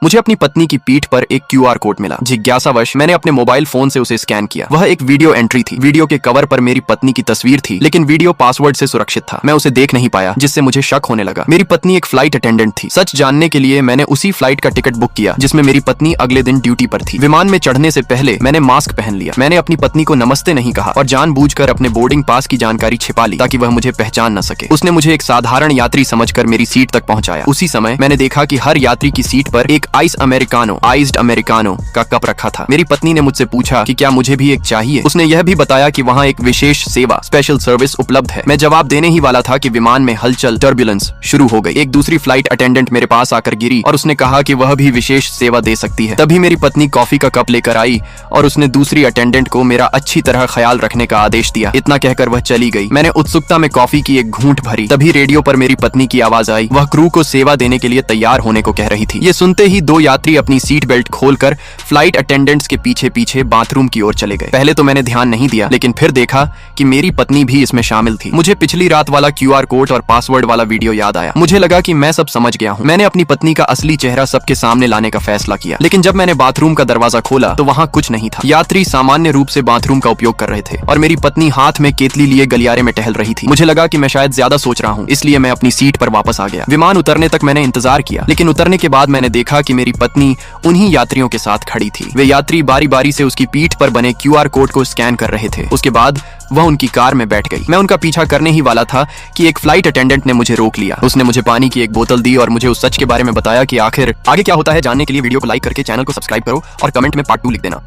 मुझे अपनी पत्नी की पीठ पर एक QR कोड मिला। जिज्ञासावश मैंने अपने मोबाइल फोन से उसे स्कैन किया। वह एक वीडियो एंट्री थी। वीडियो के कवर पर मेरी पत्नी की तस्वीर थी, लेकिन वीडियो पासवर्ड से सुरक्षित था। मैं उसे देख नहीं पाया, जिससे मुझे शक होने लगा। मेरी पत्नी एक फ्लाइट अटेंडेंट थी। सच जानने के लिए मैंने उसी फ्लाइट का टिकट बुक किया जिसमें मेरी पत्नी अगले दिन ड्यूटी पर थी। विमान में चढ़ने से पहले मैंने मास्क पहन लिया। मैंने अपनी पत्नी को नमस्ते नहीं कहा और जानबूझकर अपने बोर्डिंग पास की जानकारी छिपा ली ताकि वह मुझे पहचान न सके। उसने मुझे एक साधारण यात्री समझकर मेरी सीट तक पहुंचाया। उसी समय मैंने देखा कि हर यात्री की सीट पर एक आइस्ड अमेरिकानो का कप रखा था। मेरी पत्नी ने मुझसे पूछा कि क्या मुझे भी एक चाहिए। उसने यह भी बताया कि वहाँ एक विशेष सेवा स्पेशल सर्विस उपलब्ध है। मैं जवाब देने ही वाला था कि विमान में हलचल टर्बुलेंस शुरू हो गई। एक दूसरी फ्लाइट अटेंडेंट मेरे पास आकर गिरी और उसने कहा कि वह भी विशेष सेवा दे सकती है। तभी मेरी पत्नी कॉफी का कप लेकर आई और उसने दूसरी अटेंडेंट को मेरा अच्छी तरह ख्याल रखने का आदेश दिया। इतना कहकर वह चली गई। मैंने उत्सुकता में कॉफी की एक घूंट भरी। तभी रेडियो पर मेरी पत्नी की आवाज आई। वह क्रू को सेवा देने के लिए तैयार होने को कह रही थी। ये सुनते ही दो यात्री अपनी सीट बेल्ट खोलकर फ्लाइट अटेंडेंट्स के पीछे पीछे बाथरूम की ओर चले गए। पहले तो मैंने ध्यान नहीं दिया, लेकिन फिर देखा कि मेरी पत्नी भी इसमें शामिल थी। मुझे पिछली रात वाला QR कोड और पासवर्ड वाला वीडियो याद आया। मुझे लगा कि मैं सब समझ गया हूँ। मैंने अपनी पत्नी का असली चेहरा सबके सामने लाने का फैसला किया। लेकिन जब मैंने बाथरूम का दरवाजा खोला तो वहाँ कुछ नहीं था। यात्री सामान्य रूप से बाथरूम का उपयोग कर रहे थे और मेरी पत्नी हाथ में केतली लिए गलियारे में टहल रही थी। मुझे लगा कि मैं शायद ज्यादा सोच रहा हूँ, इसलिए मैं अपनी सीट पर वापस आ गया। विमान उतरने तक मैंने इंतजार किया, लेकिन उतरने के बाद मैंने देखा कि मेरी पत्नी उन्हीं यात्रियों के साथ खड़ी थी। वे यात्री बारी बारी से उसकी पीठ पर बने QR कोड को स्कैन कर रहे थे। उसके बाद वह उनकी कार में बैठ गई। मैं उनका पीछा करने ही वाला था कि एक फ्लाइट अटेंडेंट ने मुझे रोक लिया। उसने मुझे पानी की एक बोतल दी और मुझे उस सच के बारे में बताया कि आखिर आगे क्या होता है। जानने के लिए वीडियो को लाइक करके चैनल को सब्सक्राइब करो और कमेंट में पार्ट 2 लिख देना।